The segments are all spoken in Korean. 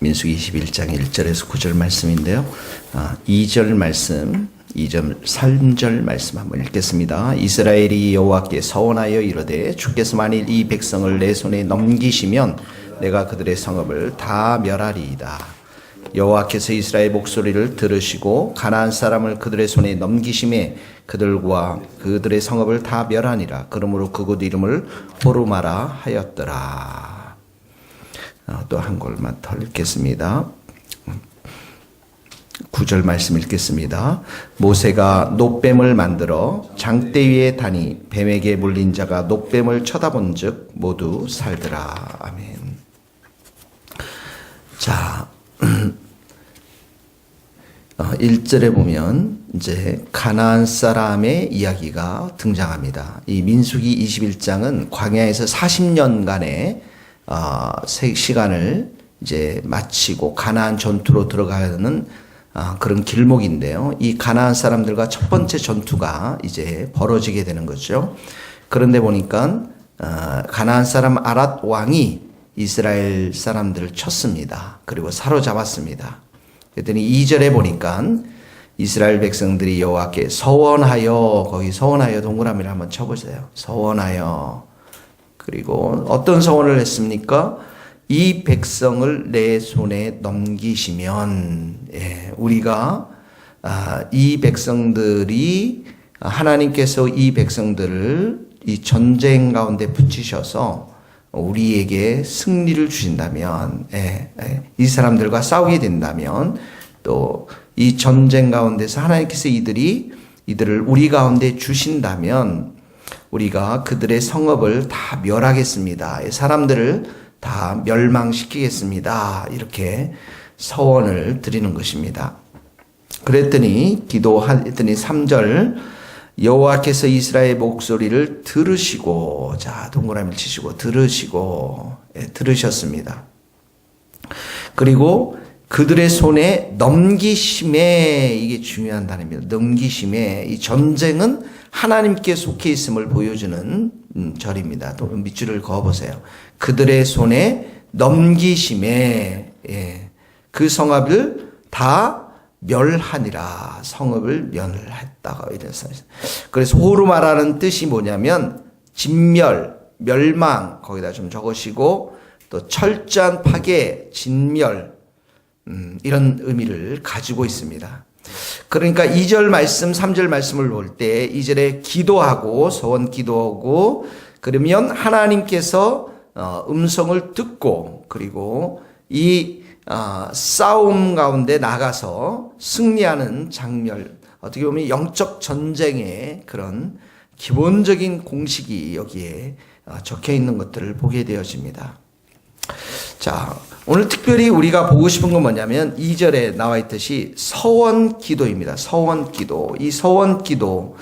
민수기 21장 1절에서 9절 말씀인데요. 2절 말씀, 2절 3절 말씀 한번 읽겠습니다. 이스라엘이 여호와께 서원하여 이르되 주께서 만일 이 백성을 내 손에 넘기시면 내가 그들의 성읍을 다 멸하리이다. 여호와께서 이스라엘 목소리를 들으시고 가나안 사람을 그들의 손에 넘기심에 그들과 그들의 성읍을 다 멸하니라. 그러므로 그곳 이름을 호르마라 하였더라. 또 한 걸만 더 읽겠습니다. 9절 말씀 읽겠습니다. 모세가 놋뱀을 만들어 장대 위에 다니 뱀에게 물린 자가 놋뱀을 쳐다본 즉 모두 살더라. 아멘. 자, 1절에 보면 이제 가나안 사람의 이야기가 등장합니다. 이 민수기 21장은 광야에서 40년간의 시간을 이제 마치고 가나안 전투로 들어가는 그런 길목인데요. 이 가나안 사람들과 첫 번째 전투가 이제 벌어지게 되는 거죠. 그런데 보니까 가나안 사람 아랏 왕이 이스라엘 사람들을 쳤습니다. 그리고 사로잡았습니다. 그랬더니 2절에 보니까 이스라엘 백성들이 여호와께 서원하여, 거기 서원하여 동그라미를 한번 쳐보세요. 서원하여. 그리고 어떤 서원을 했습니까? 이 백성을 내 손에 넘기시면, 우리가 이 백성들이 하나님께서 이 백성들을 이 전쟁 가운데 붙이셔서 우리에게 승리를 주신다면, 이 사람들과 싸우게 된다면, 또 이 전쟁 가운데서 하나님께서 이들을 우리 가운데 주신다면 우리가 그들의 성읍을 다 멸하겠습니다. 사람들을 다 멸망시키겠습니다. 이렇게 서원을 드리는 것입니다. 그랬더니 기도했더니 3절 여호와께서 이스라엘 목소리를 들으시고, 자 동그라미를 치시고 들으시고, 들으셨습니다. 그리고 그들의 손에 넘기심에, 이게 중요한 단어입니다. 넘기심에, 이 전쟁은 하나님께 속해 있음을 보여주는 절입니다. 또 밑줄을 그어보세요. 그들의 손에 넘기심에, 그 성읍을 다 멸하니라. 성읍을 멸했다고 이래서. 그래서 호르마라는 뜻이 뭐냐면 진멸, 멸망, 거기다 좀 적으시고, 또 철저한 파괴, 진멸, 이런 의미를 가지고 있습니다. 그러니까 2절 말씀, 3절 말씀을 볼 때 2절에 기도하고, 소원 기도하고, 그러면 하나님께서 음성을 듣고, 그리고 이 싸움 가운데 나가서 승리하는 장면, 어떻게 보면 영적 전쟁의 그런 기본적인 공식이 여기에 적혀 있는 것들을 보게 되어집니다. 자, 오늘 특별히 우리가 보고 싶은 건 뭐냐면 2절에 나와 있듯이 서원 기도입니다. 서원 기도. 이 서원 기도,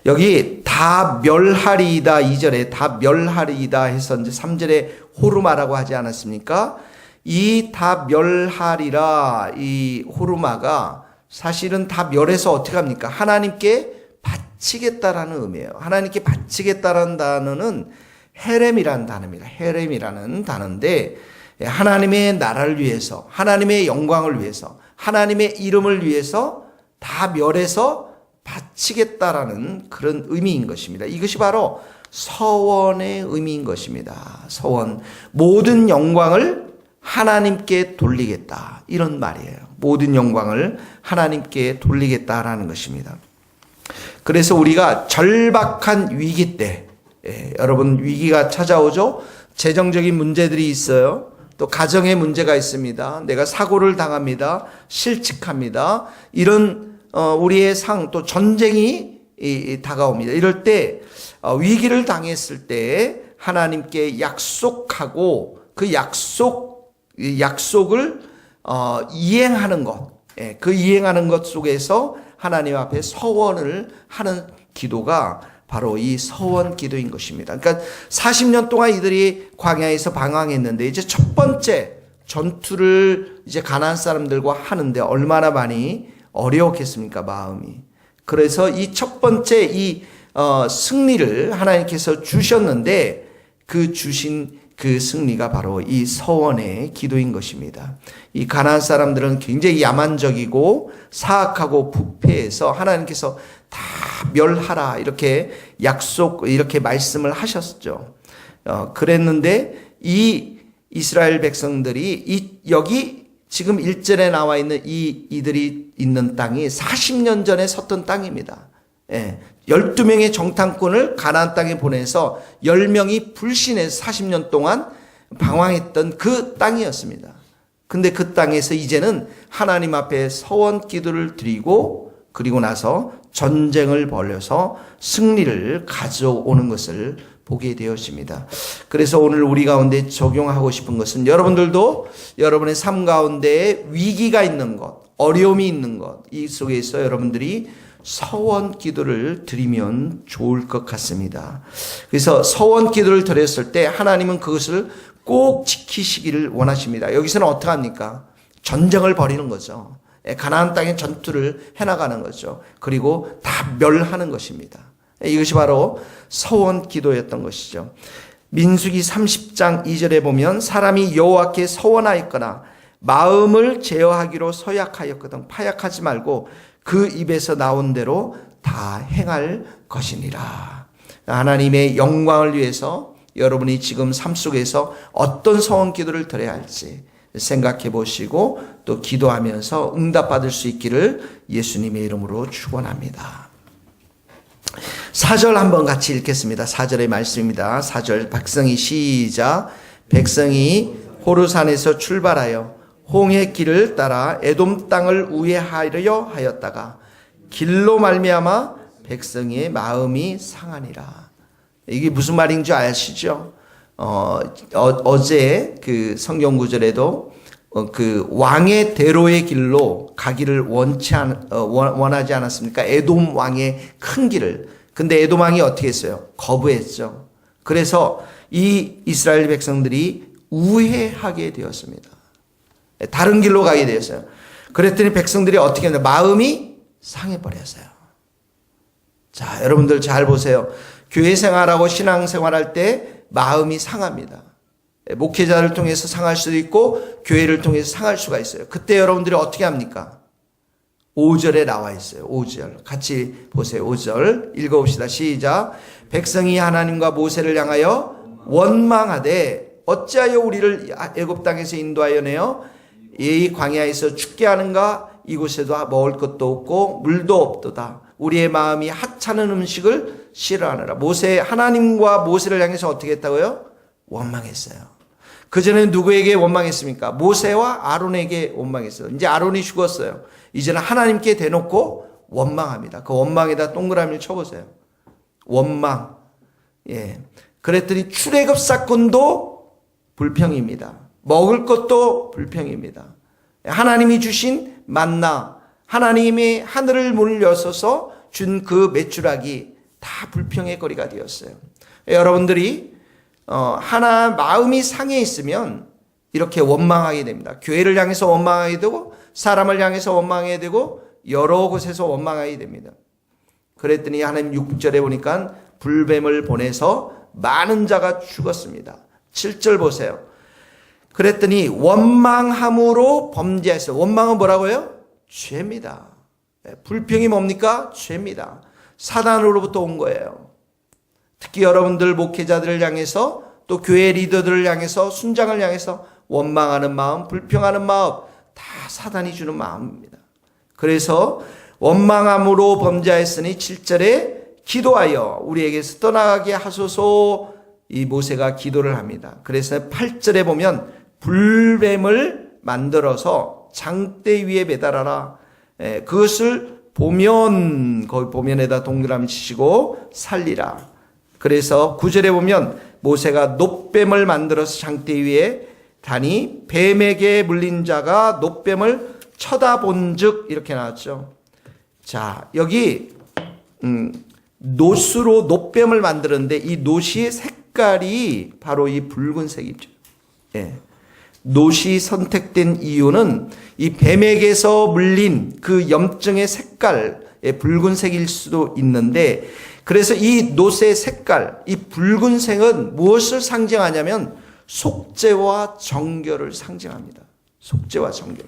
여기 다 멸하리이다, 2절에 다 멸하리이다 해서 이제 3절에 호르마라고 하지 않았습니까? 이 다 멸하리라, 이 호르마가 사실은 다 멸해서 어떻게 합니까? 하나님께 바치겠다라는 의미예요. 하나님께 바치겠다라는 단어는 헤렘이라는 단어입니다. 헤렘이라는 단어인데, 하나님의 나라를 위해서, 하나님의 영광을 위해서, 하나님의 이름을 위해서 다 멸해서 바치겠다라는 그런 의미인 것입니다. 이것이 바로 서원의 의미인 것입니다. 서원. 모든 영광을 하나님께 돌리겠다, 이런 말이에요. 모든 영광을 하나님께 돌리겠다라는 것입니다. 그래서 우리가 절박한 위기 때, 여러분 위기가 찾아오죠. 재정적인 문제들이 있어요. 또 가정의 문제가 있습니다. 내가 사고를 당합니다. 실직합니다. 이런 우리의 또 전쟁이 다가옵니다. 이럴 때 위기를 당했을 때 하나님께 약속하고 그 약속을 이행하는 것, 그 이행하는 것 속에서 하나님 앞에 서원을 하는 기도가 바로 이 서원 기도인 것입니다. 그러니까 40년 동안 이들이 광야에서 방황했는데 이제 첫 번째 전투를 이제 가나안 사람들과 하는데 얼마나 많이 어려웠겠습니까, 마음이. 그래서 이 첫 번째 승리를 하나님께서 주셨는데 그 주신 그 승리가 바로 이 서원의 기도인 것입니다. 이 가나안 사람들은 굉장히 야만적이고 사악하고 부패해서 하나님께서 다 멸하라 이렇게 이렇게 말씀을 하셨죠. 그랬는데 이 이스라엘 백성들이 여기 지금 1절에 나와 있는 이들이 있는 땅이 40년 전에 섰던 땅입니다. 12명의 정탐꾼을 가나안 땅에 보내서 10명이 불신해서 40년 동안 방황했던 그 땅이었습니다. 근데 그 땅에서 이제는 하나님 앞에 서원 기도를 드리고 그리고 나서 전쟁을 벌여서 승리를 가져오는 것을 보게 되었습니다. 그래서 오늘 우리 가운데 적용하고 싶은 것은 여러분들도 여러분의 삶 가운데 위기가 있는 것, 어려움이 있는 것, 이 속에서 여러분들이 서원 기도를 드리면 좋을 것 같습니다. 그래서 서원 기도를 드렸을 때 하나님은 그것을 꼭 지키시기를 원하십니다. 여기서는 어떻게 합니까? 전쟁을 벌이는 거죠. 가나안 땅의 전투를 해나가는 거죠. 그리고 다 멸하는 것입니다. 이것이 바로 서원 기도였던 것이죠. 민수기 30장 2절에 보면 사람이 여호와께 서원하였거나 마음을 제어하기로 서약하였거든 파약하지 말고 그 입에서 나온 대로 다 행할 것이니라. 하나님의 영광을 위해서 여러분이 지금 삶 속에서 어떤 서원 기도를 드려야 할지 생각해 보시고 또 기도하면서 응답받을 수 있기를 예수님의 이름으로 축원합니다. 4절 한번 같이 읽겠습니다. 4절의 말씀입니다. 4절 백성이 시작. 백성이 호르산에서 출발하여 홍해 길을 따라 에돔 땅을 우회하려 하였다가 길로 말미암아 백성의 마음이 상하니라. 이게 무슨 말인 줄 아시죠? 어제 그 성경 구절에도 그 왕의 대로의 길로 가기를 원하지 않았습니까? 에돔 왕의 큰 길을. 근데 에돔 왕이 어떻게 했어요? 거부했죠. 그래서 이 이스라엘 백성들이 우회하게 되었습니다. 다른 길로 가게 되었어요. 그랬더니 백성들이 어떻게 했나요? 마음이 상해버렸어요. 자, 여러분들 잘 보세요. 교회 생활하고 신앙 생활할 때 마음이 상합니다. 목회자를 통해서 상할 수도 있고 교회를 통해서 상할 수가 있어요. 그때 여러분들이 어떻게 합니까? 5절에 나와 있어요. 5절 같이 보세요. 5절 읽어봅시다. 시작. 백성이 하나님과 모세를 향하여 원망하되 어찌하여 우리를 애굽 땅에서 인도하여 내어 이 광야에서 죽게 하는가? 이곳에도 먹을 것도 없고 물도 없도다. 우리의 마음이 하찮은 음식을 싫어하느라. 하나님과 모세를 향해서 어떻게 했다고요? 원망했어요. 그전에 누구에게 원망했습니까? 모세와 아론에게 원망했어요. 이제 아론이 죽었어요. 이제는 하나님께 대놓고 원망합니다. 그 원망에다 동그라미를 쳐보세요. 원망. 그랬더니 출애굽 사건도 불평입니다. 먹을 것도 불평입니다. 하나님이 주신 만나, 하나님이 하늘을 문을 여서서 준 그 메추라기 다 불평의 거리가 되었어요. 여러분들이 마음이 상해 있으면 이렇게 원망하게 됩니다. 교회를 향해서 원망하게 되고 사람을 향해서 원망하게 되고 여러 곳에서 원망하게 됩니다. 그랬더니 하나님 6절에 보니까 불뱀을 보내서 많은 자가 죽었습니다. 7절 보세요. 그랬더니 원망함으로 범죄했어요. 원망은 뭐라고요? 죄입니다. 불평이 뭡니까? 죄입니다. 사단으로부터 온 거예요. 특히 여러분들 목회자들을 향해서 또 교회 리더들을 향해서 순장을 향해서 원망하는 마음, 불평하는 마음 다 사단이 주는 마음입니다. 그래서 원망함으로 범죄하였으니 7절에 기도하여 우리에게서 떠나가게 하소서 이 모세가 기도를 합니다. 그래서 8절에 보면 불뱀을 만들어서 장대 위에 매달아라. 그것을 보면 거기 보면에다 동그라미 치시고 살리라. 그래서 9절에 보면 모세가 놋뱀을 만들어서 장대 위에 다니 뱀에게 물린 자가 놋뱀을 쳐다본즉 이렇게 나왔죠. 자, 여기 놋으로 놋뱀을 만드는데 이 놋이 색깔이 바로 이 붉은색이죠. 놋이 선택된 이유는 이 뱀에게서 물린 그 염증의 색깔, 붉은색일 수도 있는데, 그래서 이 놋의 색깔, 이 붉은색은 무엇을 상징하냐면 속죄와 정결을 상징합니다. 속죄와 정결.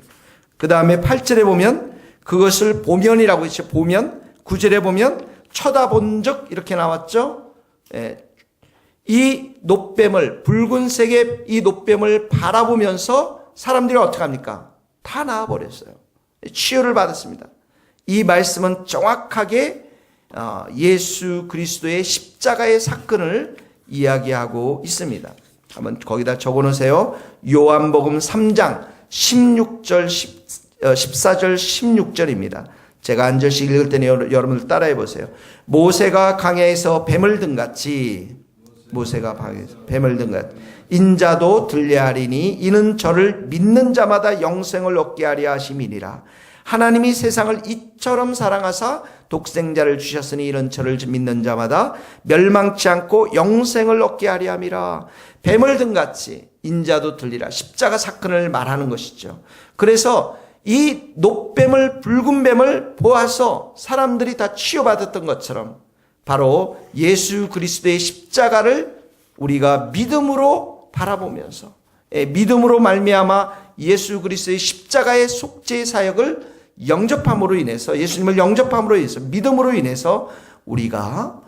그 다음에 8절에 보면 그것을 보면이라고 했죠. 보면. 9절에 보면 쳐다본 적 이렇게 나왔죠. 이 놋뱀을, 붉은색의 이 놋뱀을 바라보면서 사람들이 어떻게 합니까? 다 나아버렸어요. 치유를 받았습니다. 이 말씀은 정확하게 예수 그리스도의 십자가의 사건을 이야기하고 있습니다. 한번 거기다 적어 놓으세요. 요한복음 3장 16절, 14절, 16절입니다. 제가 한 절씩 읽을 때는 여러분들 따라해 보세요. 모세가 강야에서 뱀을 등같이, 모세가 강야에서 뱀을 등같이 인자도 들려하리니 이는 저를 믿는 자마다 영생을 얻게 하려 하심이니라. 하나님이 세상을 이처럼 사랑하사 독생자를 주셨으니 이는 저를 믿는 자마다 멸망치 않고 영생을 얻게 하려 함이라. 뱀을 등같이 인자도 들리라. 십자가 사건을 말하는 것이죠. 그래서 이 놋뱀을, 붉은 뱀을 보아서 사람들이 다 치유받았던 것처럼 바로 예수 그리스도의 십자가를 우리가 믿음으로 바라보면서 믿음으로 말미암아 예수 그리스도의 십자가의 속죄 사역을 영접함으로 인해서, 예수님을 영접함으로 인해서, 믿음으로 인해서 우리가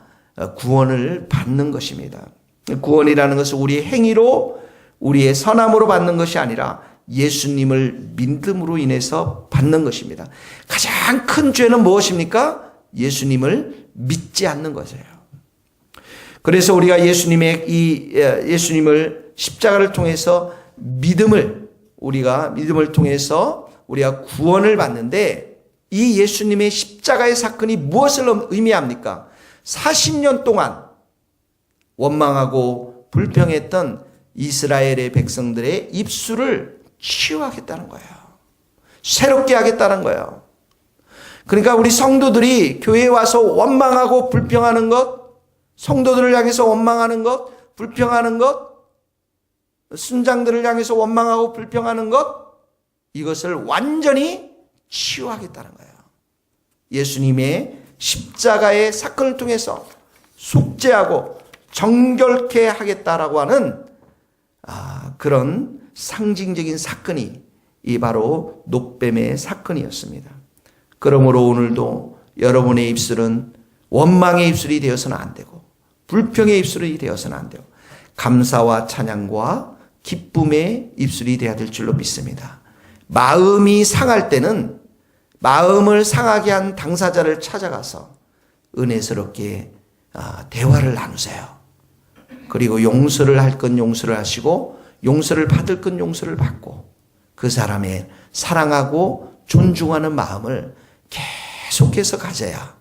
구원을 받는 것입니다. 구원이라는 것은 우리의 행위로, 우리의 선함으로 받는 것이 아니라 예수님을 믿음으로 인해서 받는 것입니다. 가장 큰 죄는 무엇입니까? 예수님을 믿지 않는 것이에요. 그래서 우리가 예수님을 십자가를 통해서 믿음을 통해서 우리가 구원을 받는데, 이 예수님의 십자가의 사건이 무엇을 의미합니까? 40년 동안 원망하고 불평했던 이스라엘의 백성들의 입술을 치유하겠다는 거예요. 새롭게 하겠다는 거예요. 그러니까 우리 성도들이 교회에 와서 원망하고 불평하는 것, 성도들을 향해서 원망하는 것, 불평하는 것, 순장들을 향해서 원망하고 불평하는 것, 이것을 완전히 치유하겠다는 거예요. 예수님의 십자가의 사건을 통해서 속죄하고 정결케 하겠다라고 하는 그런 상징적인 사건이 이 바로 놋뱀의 사건이었습니다. 그러므로 오늘도 여러분의 입술은 원망의 입술이 되어서는 안 되고, 불평의 입술이 되어서는 안 되고, 감사와 찬양과 기쁨의 입술이 되어야 될 줄로 믿습니다. 마음이 상할 때는 마음을 상하게 한 당사자를 찾아가서 은혜스럽게 대화를 나누세요. 그리고 용서를 할 건 용서를 하시고, 용서를 받을 건 용서를 받고, 그 사람의 사랑하고 존중하는 마음을 계속해서 가져야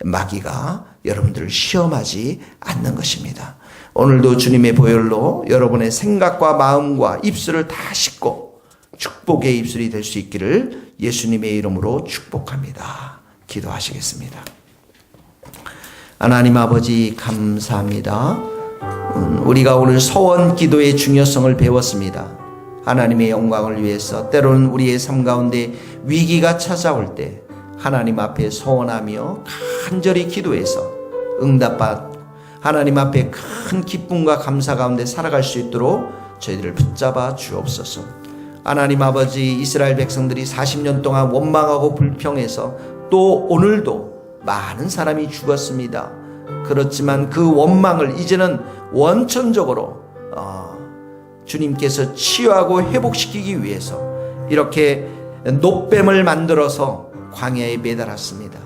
마귀가 여러분들을 시험하지 않는 것입니다. 오늘도 주님의 보혈로 여러분의 생각과 마음과 입술을 다 씻고 축복의 입술이 될 수 있기를 예수님의 이름으로 축복합니다. 기도하시겠습니다. 하나님 아버지 감사합니다. 우리가 오늘 서원 기도의 중요성을 배웠습니다. 하나님의 영광을 위해서 때로는 우리의 삶 가운데 위기가 찾아올 때 하나님 앞에 서원하며 간절히 기도해서 응답받고 하나님 앞에 큰 기쁨과 감사 가운데 살아갈 수 있도록 저희들을 붙잡아 주옵소서. 하나님 아버지, 이스라엘 백성들이 40년 동안 원망하고 불평해서 또 오늘도 많은 사람이 죽었습니다. 그렇지만 그 원망을 이제는 원천적으로 주님께서 치유하고 회복시키기 위해서 이렇게 놋뱀을 만들어서 광야에 매달았습니다.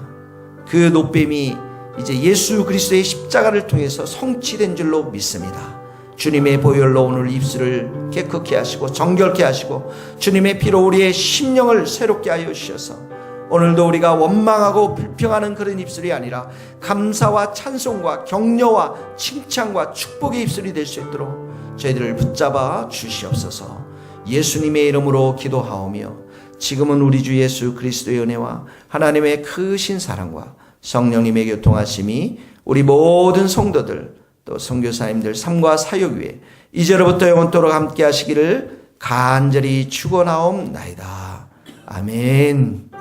그 놋뱀이 이제 예수 그리스도의 십자가를 통해서 성취된 줄로 믿습니다. 주님의 보혈로 오늘 입술을 깨끗게 하시고 정결케 하시고 주님의 피로 우리의 심령을 새롭게 하여 주셔서 오늘도 우리가 원망하고 불평하는 그런 입술이 아니라 감사와 찬송과 격려와 칭찬과 축복의 입술이 될 수 있도록 저희들을 붙잡아 주시옵소서. 예수님의 이름으로 기도하오며 지금은 우리 주 예수 그리스도의 은혜와 하나님의 크신 사랑과 성령님의 교통하심이 우리 모든 성도들 또 선교사님들 삶과 사역 위에 이제로부터 영원토록 함께 하시기를 간절히 축원하옵나이다. 아멘.